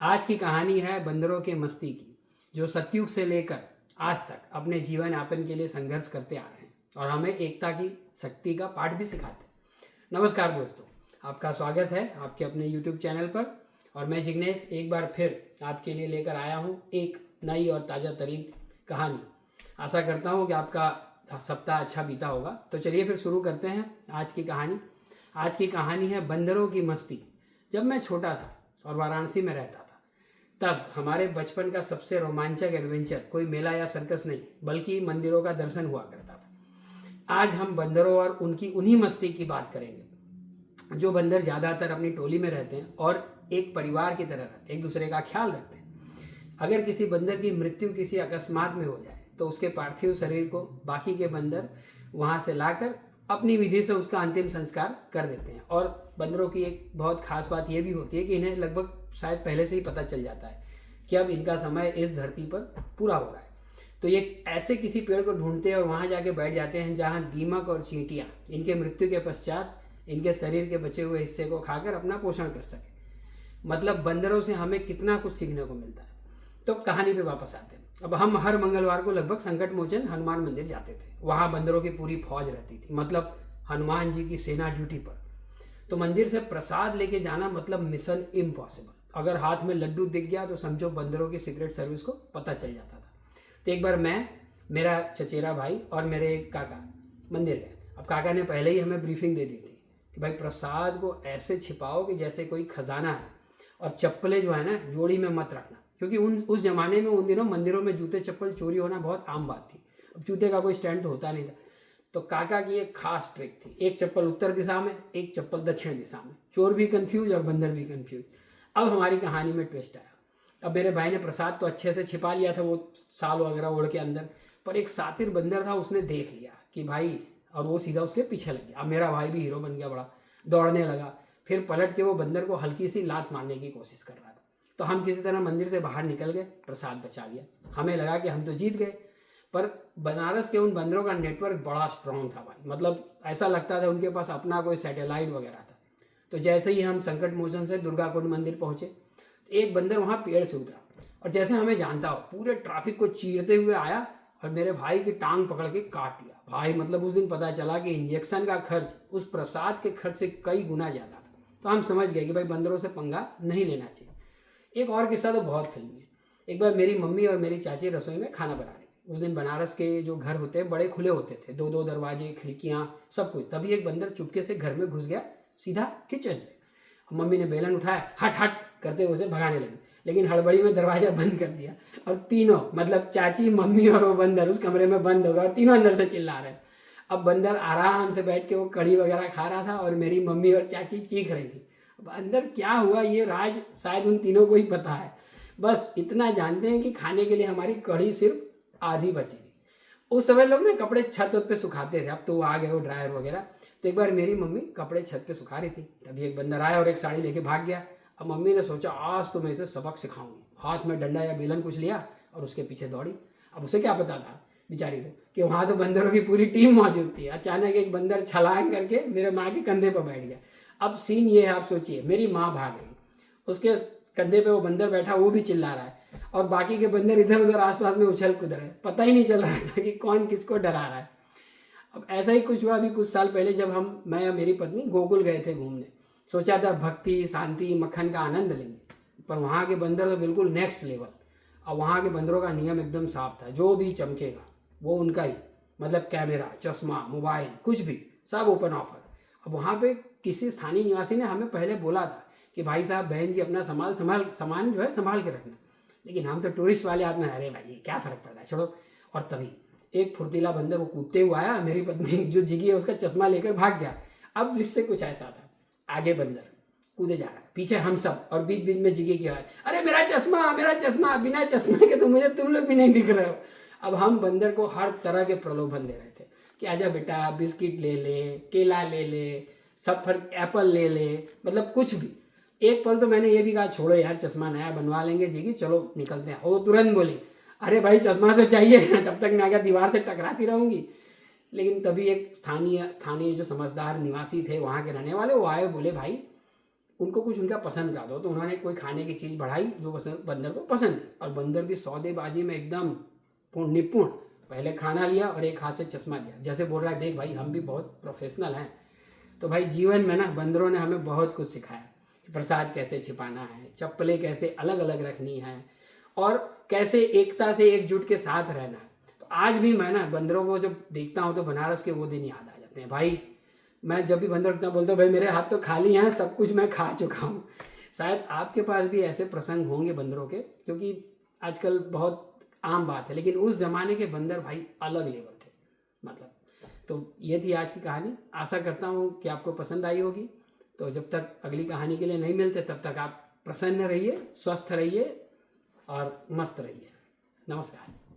आज की कहानी है बंदरों के मस्ती की, जो सतयुग से लेकर आज तक अपने जीवन यापन के लिए संघर्ष करते आ रहे हैं और हमें एकता की शक्ति का पाठ भी सिखाते हैं। नमस्कार दोस्तों, आपका स्वागत है आपके अपने YouTube चैनल पर। और मैं जिग्नेश एक बार फिर आपके लिए लेकर आया हूँ एक नई और ताज़ा तरीन कहानी। आशा करता हूँ कि आपका सप्ताह अच्छा बीता होगा। तो चलिए फिर शुरू करते हैं आज की कहानी। आज की कहानी है बंदरों की मस्ती। जब मैं छोटा था और वाराणसी में रहता था, तब हमारे बचपन का सबसे रोमांचक एडवेंचर कोई मेला या सर्कस नहीं बल्कि मंदिरों का दर्शन हुआ करता था। आज हम बंदरों और उनकी उन्हीं मस्ती की बात करेंगे जो बंदर ज़्यादातर अपनी टोली में रहते हैं और एक परिवार की तरह रहते हैं, एक दूसरे का ख्याल रखते हैं। अगर किसी बंदर की मृत्यु किसी अकस्मात में हो जाए तो उसके पार्थिव शरीर को बाकी के बंदर वहाँ से लाकर अपनी विधि से उसका अंतिम संस्कार कर देते हैं। और बंदरों की एक बहुत खास बात यह भी होती है कि इन्हें लगभग शायद पहले से ही पता चल जाता है कि अब इनका समय इस धरती पर पूरा हो रहा है। तो ये ऐसे किसी पेड़ को ढूंढते हैं और वहाँ जाके बैठ जाते हैं जहाँ दीमक और चींटियाँ इनके मृत्यु के पश्चात इनके शरीर के बचे हुए हिस्से को खाकर अपना पोषण कर सके। मतलब बंदरों से हमें कितना कुछ सीखने को मिलता है। तो कहानी पे वापस आते हैं। अब हम हर मंगलवार को लगभग संकट मोचन हनुमान मंदिर जाते थे। वहाँ बंदरों की पूरी फौज रहती थी, मतलब हनुमान जी की सेना ड्यूटी पर। तो मंदिर से प्रसाद लेके जाना मतलब मिशन इम्पॉसिबल। अगर हाथ में लड्डू दिख गया तो समझो बंदरों की सीक्रेट सर्विस को पता चल जाता था। तो एक बार मैं, मेरा चचेरा भाई और मेरे काका मंदिर गए। अब काका ने पहले ही हमें ब्रीफिंग दे दी थी कि भाई प्रसाद को ऐसे छिपाओ कि जैसे कोई खजाना है, और चप्पलें जो है ना जोड़ी में मत रखना, क्योंकि उस जमाने में उन दिनों मंदिरों में जूते चप्पल चोरी होना बहुत आम बात थी। अब जूते का कोई स्टैंड तो होता नहीं था। तो काका की एक खास ट्रिक थी, एक चप्पल उत्तर दिशा में, एक चप्पल दक्षिण दिशा में। चोर भी कंफ्यूज और बंदर भी कंफ्यूज। अब हमारी कहानी में ट्विस्ट आया। अब मेरे भाई ने प्रसाद तो अच्छे से छिपा लिया था, वो साल वगैरह ओढ़ के अंदर, पर एक सातिर बंदर था, उसने देख लिया कि भाई, और वो सीधा उसके पीछे लग गया। अब मेरा भाई भी हीरो बन गया, बड़ा दौड़ने लगा। फिर पलट के वो बंदर को हल्की सी लात मारने की कोशिश कर रहा था। तो हम किसी तरह मंदिर से बाहर निकल गए, प्रसाद बचा लिया। हमें लगा कि हम तो जीत गए, पर बनारस के उन बंदरों का नेटवर्क बड़ा स्ट्रांग था भाई। मतलब ऐसा लगता था उनके पास अपना कोई सैटेलाइट वगैरह था। तो जैसे ही हम संकट मोचन से दुर्गा कुंड मंदिर पहुंचे, तो एक बंदर वहाँ पेड़ से उतरा और जैसे हमें जानता हो पूरे ट्रैफिक को चीरते हुए आया और मेरे भाई की टांग पकड़ के काट लिया। भाई मतलब उस दिन पता चला कि इंजेक्शन का खर्च उस प्रसाद के खर्च से कई गुना ज़्यादा था। तो हम समझ गए कि भाई बंदरों से पंगा नहीं लेना चाहिए। एक और किस्सा तो बहुत फिल्मी है। एक बार मेरी मम्मी और मेरी चाची रसोई में खाना बना रही थी। उस दिन बनारस के जो घर होते हैं बड़े खुले होते थे, दो दो दरवाजे, खिड़कियाँ, सब कुछ। तभी एक बंदर चुपके से घर में घुस गया, सीधा किचन में। मम्मी ने बेलन उठाया, हट हट करते हुए उसे भगाने लगी, लेकिन हड़बड़ी में दरवाजा बंद कर दिया और तीनों, मतलब चाची, मम्मी और वो बंदर उस कमरे में बंद हो गए और तीनों अंदर से चिल्ला रहे हैं। अब बंदर आराम से बैठ के वो कढ़ी वगैरह खा रहा था और मेरी मम्मी और चाची चीख रही थी। अब अंदर क्या हुआ ये राज शायद उन तीनों को ही पता है। बस इतना जानते हैं कि खाने के लिए हमारी कढ़ी सिर्फ आधी बची थी। उस समय लोग ना कपड़े छत पे सुखाते थे, अब तो आ गए वो ड्रायर वगैरह। तो एक बार मेरी मम्मी कपड़े छत पे सुखा रही थी, तभी एक बंदर आया और एक साड़ी लेके भाग गया। अब मम्मी ने सोचा आज तो मैं इसे सबक सिखाऊंगी। हाथ में डंडा या बेलन कुछ लिया और उसके पीछे दौड़ी। अब उसे क्या पता था बेचारी को कि वहाँ तो बंदरों की पूरी टीम मौजूद थी। अचानक एक बंदर छलांग करके मेरे माँ के कंधे पर बैठ गया। अब सीन ये है, आप सोचिए, मेरी माँ भाग गई, उसके कंधे पे वो बंदर बैठा, वो भी चिल्ला रहा है, और बाकी के बंदर इधर उधर आसपास में उछल कूद रहे। पता ही नहीं चल रहा था कि कौन किसको डरा रहा है। अब ऐसा ही कुछ हुआ अभी कुछ साल पहले, जब मैं और मेरी पत्नी गोकुल गए थे घूमने। सोचा था भक्ति, शांति, मक्खन का आनंद लेंगे, पर वहाँ के बंदर तो बिल्कुल नेक्स्ट लेवल। और वहाँ के बंदरों का नियम एकदम साफ था, जो भी चमकेगा वो उनका ही, मतलब कैमरा, चश्मा, मोबाइल, कुछ भी, सब ओपन ऑफर। अब वहाँ पे किसी स्थानीय निवासी ने हमें पहले बोला था कि भाई साहब, बहन जी, अपना सामान जो है संभाल के रखना। लेकिन हम तो टूरिस्ट वाले आदमी, अरे भाई ये क्या फ़र्क पड़ता है, छोड़ो। और तभी एक फुर्तीला बंदर वो कूदते हुए आया, मेरी पत्नी जो जिगी है उसका चश्मा लेकर भाग गया। अब दृश्य कुछ ऐसा था, आगे बंदर कूदे जा रहा है, पीछे हम सब, और बीच बीच में जिगी की आवाज़, अरे मेरा चश्मा, मेरा चश्मा, बिना चश्मे के तो मुझे तुम लोग भी नहीं दिख रहे हो। अब हम बंदर को हर तरह के प्रलोभन दे रहे थे कि आजा बेटा, बिस्किट ले ले, केला ले ले, सब फल, एप्पल ले ले, मतलब कुछ भी। एक पल तो मैंने ये भी कहा, छोड़ो यार, चश्मा नया बनवा लेंगे जिगी, चलो निकलते हैं। वो तुरंत बोली, अरे भाई चश्मा तो चाहिए, तब तक मैं क्या दीवार से टकराती रहूंगी। लेकिन तभी एक स्थानीय जो समझदार निवासी थे, वहाँ के रहने वाले, वो आए, बोले भाई उनको कुछ उनका पसंद का दो, तो उन्होंने कोई खाने की चीज़ बढ़ाई जो बंदर को पसंद थी, और बंदर भी सौदेबाजी में एकदम निपुण। पहले खाना लिया और एक हाथ से चश्मा दिया, जैसे बोल रहा है देख भाई हम भी बहुत प्रोफेशनल हैं। तो भाई जीवन में ना बंदरों ने हमें बहुत कुछ सिखाया, प्रसाद कैसे छिपाना है, चप्पलें कैसे अलग अलग रखनी है, और कैसे एकता से एकजुट के साथ रहना है। तो आज भी मैं ना बंदरों को जब देखता हूँ तो बनारस के वो दिन याद आ जाते हैं भाई। मैं जब भी बंदर देखता बोलता हूँ भाई मेरे हाथ तो खाली हैं, सब कुछ मैं खा चुका हूँ। शायद आपके पास भी ऐसे प्रसंग होंगे बंदरों के, क्योंकि आजकल बहुत आम बात है, लेकिन उस ज़माने के बंदर भाई अलग लेवल थे मतलब। तो ये थी आज की कहानी, आशा करता हूँ कि आपको पसंद आई होगी। तो जब तक अगली कहानी के लिए नहीं मिलते तब तक आप प्रसन्न रहिए, स्वस्थ रहिए और मस्त रहिए। नमस्कार।